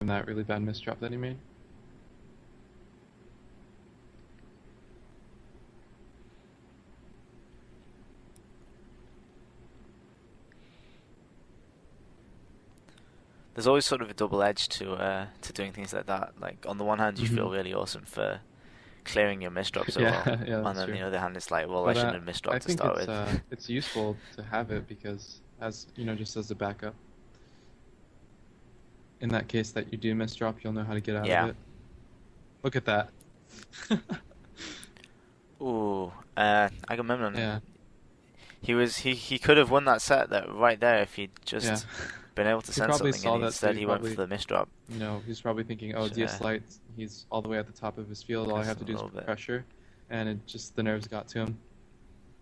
from that really bad misdrop that he made. There's always sort of a double edge to doing things like that. Like on the one hand, you Hmm. feel really awesome for clearing your misdrop so Yeah, well, yeah, and that's then true. the other hand, it's like, well, I But shouldn't have I misdropped to think start with. it's useful to have it because as you know, just as a backup. In that case that you do misdrop, you'll know how to get out of Yeah. it. Look at that. Ooh, Agamemnon. Yeah, He could have won that set that right there if he'd yeah. just been able to He send probably something, and saw that, so instead he he went for probably, the misdrop. he's probably thinking, oh, Should DS Light, he's all the way at the top of his field. All I press have a to do is little put bit. pressure, and it just the nerves got to him.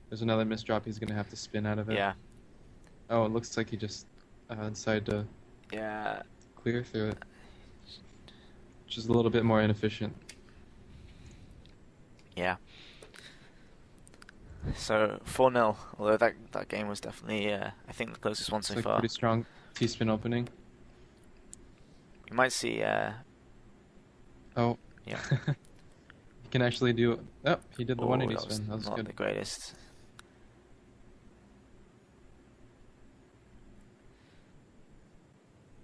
There's another misdrop. He's gonna have to spin out of it. Yeah, Oh, it looks like he just decided to yeah, clear through it, which is a little bit more inefficient. yeah. So 4-0. Although that game was definitely, I think, the closest one It's so like far. pretty strong T-spin opening. You might see, Oh, yeah. he can actually do. Oh, he did the Oh, 180 that was spin. That was not good. the greatest.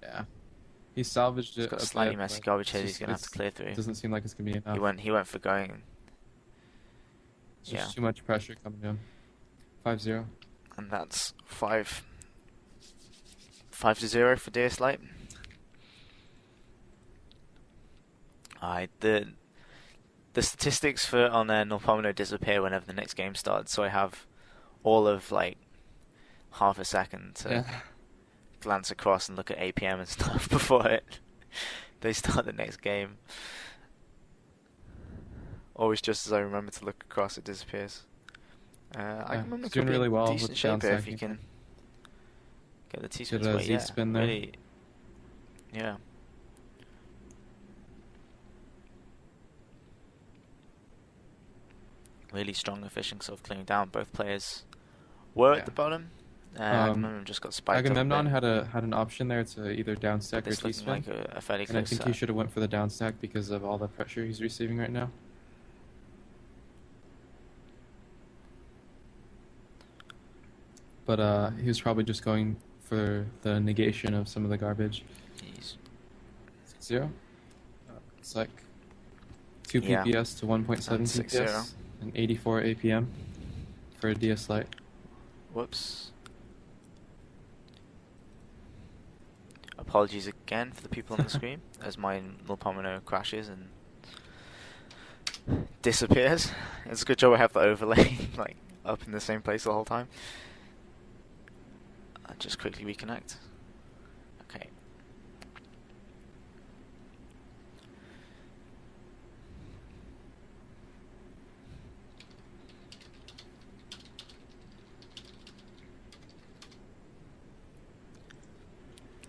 Yeah, he salvaged He's it got a slightly bit, messy but garbage it's head he's just gonna have to clear through. it doesn't seem like it's gonna be enough. He went for going, It's yeah, just too much pressure coming in. 5-0. and that's 5-0 for DS Light. Alright, the statistics for on Nullpomino disappear whenever the next game starts, so I have all of like half a second to Yeah. glance across and look at APM and stuff before they start the next game. Always just as I remember to look across, it disappears. I Yeah, remember he's could doing be really in well decent with shape here if he downsacking. can get the Did T-spins, a but Z yeah, spin there. really, yeah. Really strong, efficient sort of clearing down. Both players were at Yeah. the bottom. Um, Agamemnon just got spiked up a Agamemnon bit, had an option there to either but downstack or this looking T-spin, like a fairly and I close think he set. should have went for the downstack because of all the pressure he's receiving right now. But he was probably just going for the negation of some of the garbage. He's 6-0. It's like 2 Yeah. PPS to 1.7 And 6-0. PPS and 84 APM for a DS Lite. Whoops. Apologies again for the people on the screen as my Nullpomino crashes and disappears. It's a good job I have the overlay like up in the same place the whole time. I'll just quickly reconnect. Okay.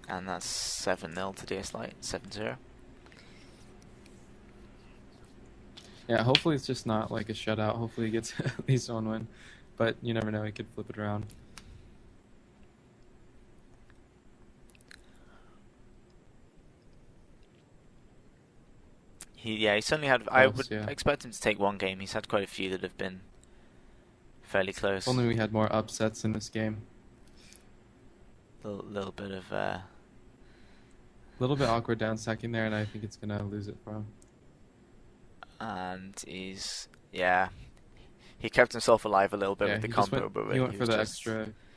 And that's 7-0 to DS Lite, 7-0. Yeah, hopefully it's just not like a shutout. Hopefully he gets at least one win. But you never know, he could flip it around. He certainly had. I would Yeah. expect him to take one game. He's had quite a few that have been fairly close. If only we had more upsets in this game. Little bit of. A little bit awkward down stacking there, and I think it's gonna lose it for him. And he kept himself alive a little bit Yeah, with the he just combo, but he went he for was the just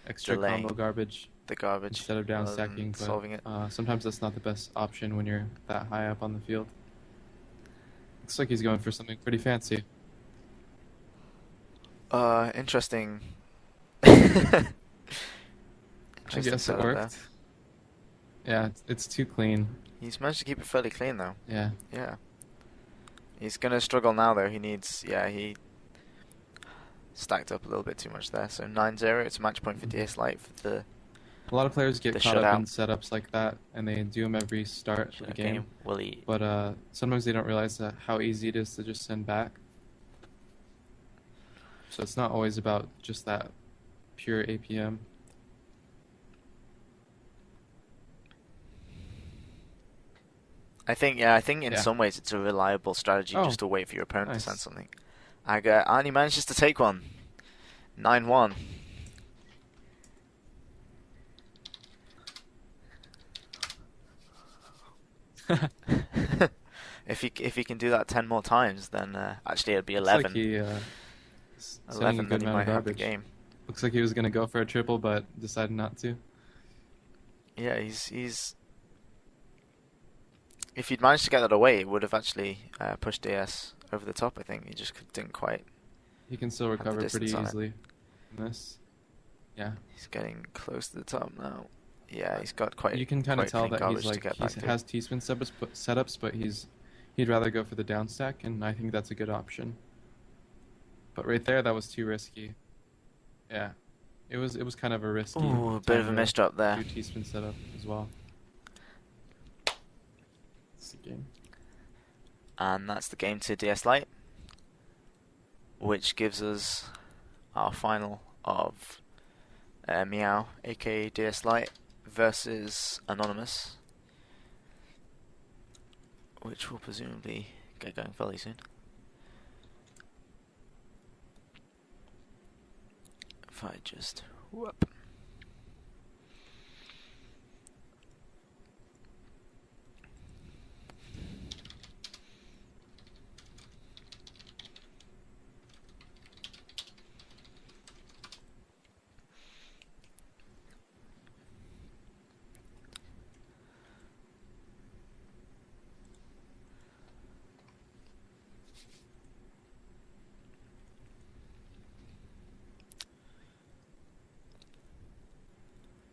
extra delaying combo garbage the garbage instead of down rather than stacking. But solving it. sometimes that's not the best option when you're that high up on the field. Looks like he's going for something pretty fancy. Interesting. I Interesting guess it setup there. worked. Yeah, it's too clean. He's managed to keep it fairly clean though. Yeah. Yeah. He's gonna struggle now though. He stacked up a little bit too much there. So 9-0. It's a match point for DS Lite for the A lot of players get The caught up in shutout. setups like that, and they do them every start of the shutout game. game. Will he? But sometimes they don't realize that how easy it is to just send back. So it's not always about just that pure APM. I think in Yeah. some ways it's a reliable strategy just Oh, to wait for your opponent to send nice. something. Arnie manages to take one. 9-1. If he can do that 10 more times, then actually it'd be Looks like 11. he sending a 11, good then he amount of might have the garbage. game. Looks like he was gonna go for a triple, but decided not to. Yeah, he's. If he'd managed to get that away, it would have actually pushed DS over the top. I think he just didn't quite He can still have the recover pretty distance on it. easily from this. Yeah. He's getting close to the top now. Yeah, he's got quite You can kind of quite tell clean that he's garbage to like get he back to. has T-spin setups, but he'd rather go for the down stack, and I think that's a good option. But right there, that was too risky. Yeah, it was kind of a risky Ooh, a bit time of a to misdrop there. do T-spin setup as well. It's the game. And that's the game to DS Lite, which gives us our final of Meow, aka DS Lite, versus Anonymous, which will presumably get going fairly soon. If I just whoop.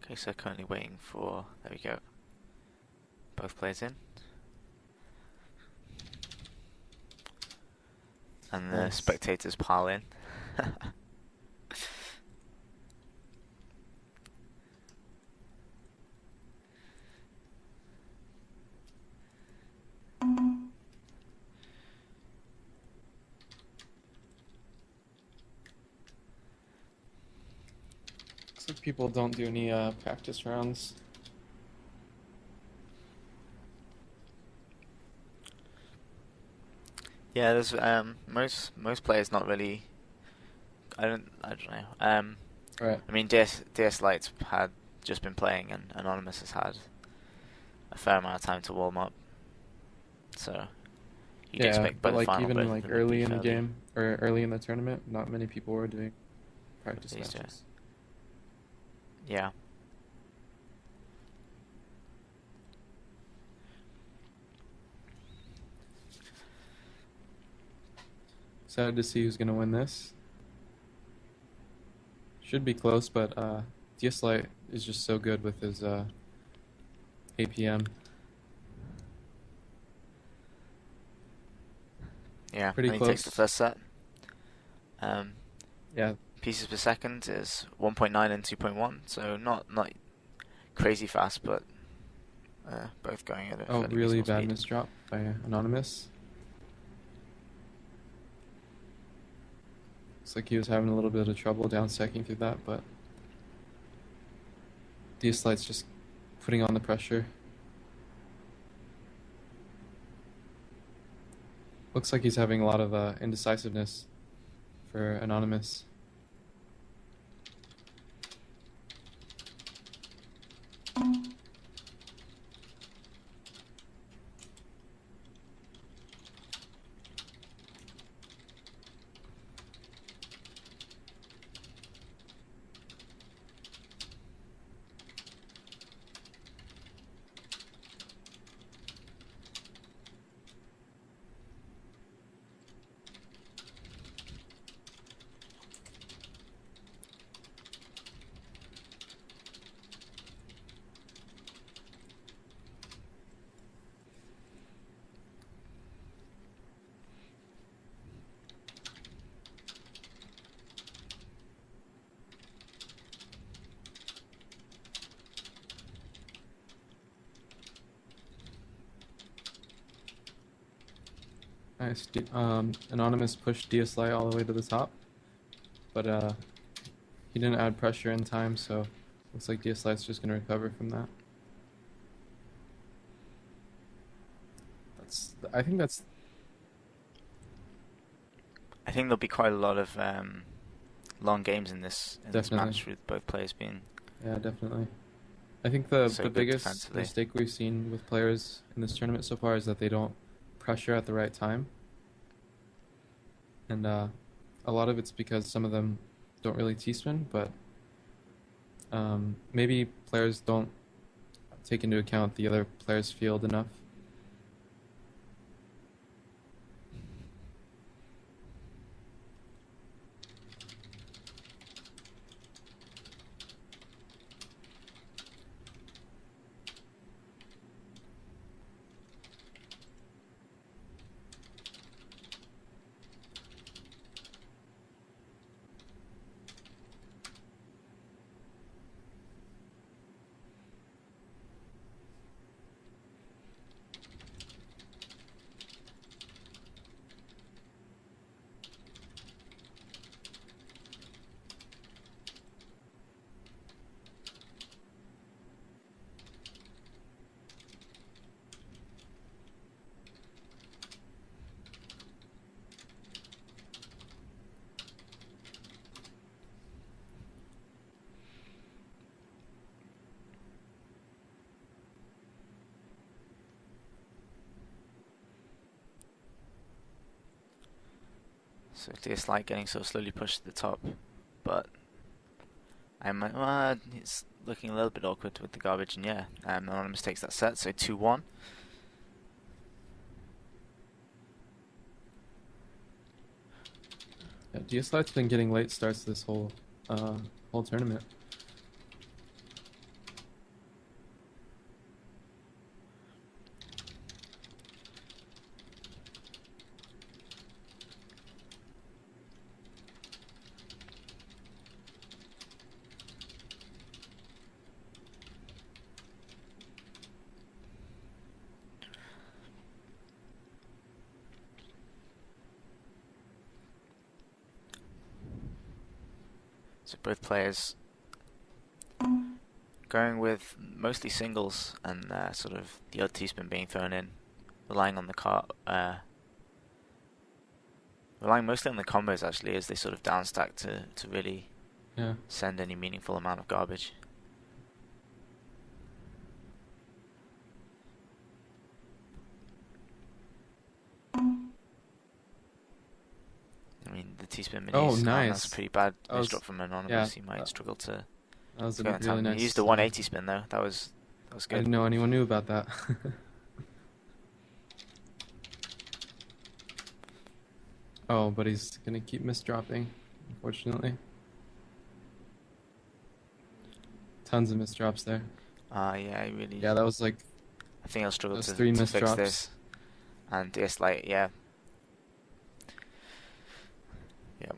Okay, so currently waiting for, there we go, both players in. And the Nice. spectators pile in. Looks like people don't do any practice rounds. Yeah, there's most players not really. I don't know. Right. I mean, DS Lite's had just been playing, and Anonymous has had a fair amount of time to warm up. So you'd Yeah, expect by but the like final even both of like them would be early in the fairly game or early in the tournament, not many people were doing practice used to it. matches. Yeah. Excited to see who's gonna win this. Should be close, but Diaslite is just so good with his APM. Yeah, Pretty and he takes the close. first set. Um, Yeah. Pieces per second is 1.9 and 2.1, so not crazy fast, but both going at a Oh, fairly really reasonable bad speed. misdrop by Anonymous. Looks like he was having a little bit of trouble down stacking through that, but Diaslite's just putting on the pressure. Looks like he's having a lot of indecisiveness for Anonymous. Nice. Anonymous pushed Diaslite all the way to the top, but he didn't add pressure in time, so looks like Diaslite's just going to recover from that. I think that's I think there'll be quite a lot of long games in this definitely. match with both players being Yeah, definitely. I think the so the good biggest defensively. mistake we've seen with players in this tournament so far is that they don't pressure at the right time, and a lot of it's because some of them don't really T-spin, but maybe players don't take into account the other player's field enough. So DS Light getting so slowly pushed to the top, but it's looking a little bit awkward with the garbage, and yeah, Anonymous takes that set, so 2-1. Yeah, DSLite's been getting late starts this whole tournament. So both players going with mostly singles and sort of the odd T-spin being thrown in, relying on the relying mostly on the combos actually as they sort of downstack to really Yeah. send any meaningful amount of garbage. I mean, the T-spin Oh, minis, that's a nice. pretty bad That miss was drop from yeah. Anonymous. He might struggle to That was a get that really time. He nice. used the 180 spin though. That was I good. didn't know anyone knew about that. Oh, but he's gonna keep misdropping, unfortunately. Tons of misdrops there. Yeah, he really. Yeah, that was like I think he'll struggle those three to fix misdrops. this. And DS Light, yeah. Yep.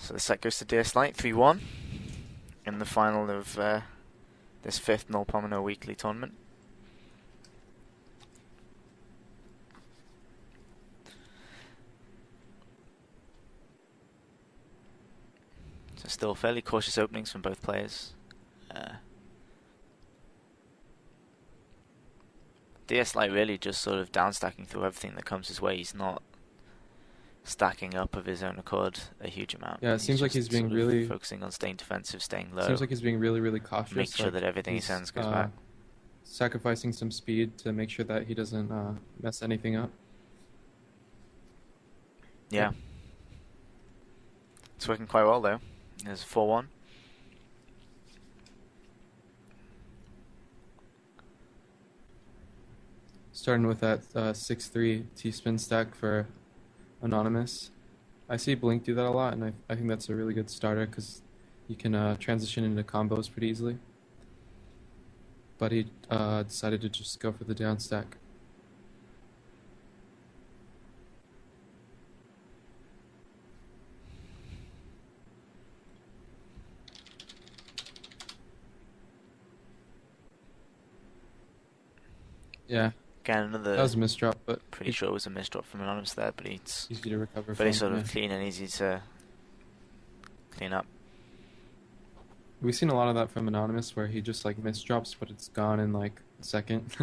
So the set goes to DS Light 3-1 in the final of this fifth Nullpomino weekly tournament. So still fairly cautious openings from both players. DS Light really just sort of downstacking through everything that comes his way. He's not stacking up of his own accord a huge amount. Yeah, it seems like he's being sort of really. focusing on staying defensive, staying low. Seems like he's being really cautious. Make sure like that everything he he's sends goes back. sacrificing some speed to make sure that he doesn't mess anything up. Yeah. It's working quite well though. There's 4-1. Starting with that 6-3 T-spin stack for Anonymous. I see Blink do that a lot, and I think that's a really good starter because you can transition into combos pretty easily. But he decided to just go for the down stack. Yeah. Again, That was a misdrop, but pretty sure it was a misdrop from Anonymous there, but it's easy to recover very from. sort of Yeah. clean and easy to clean up. We've seen a lot of that from Anonymous where he just like misdrops, but it's gone in like a second.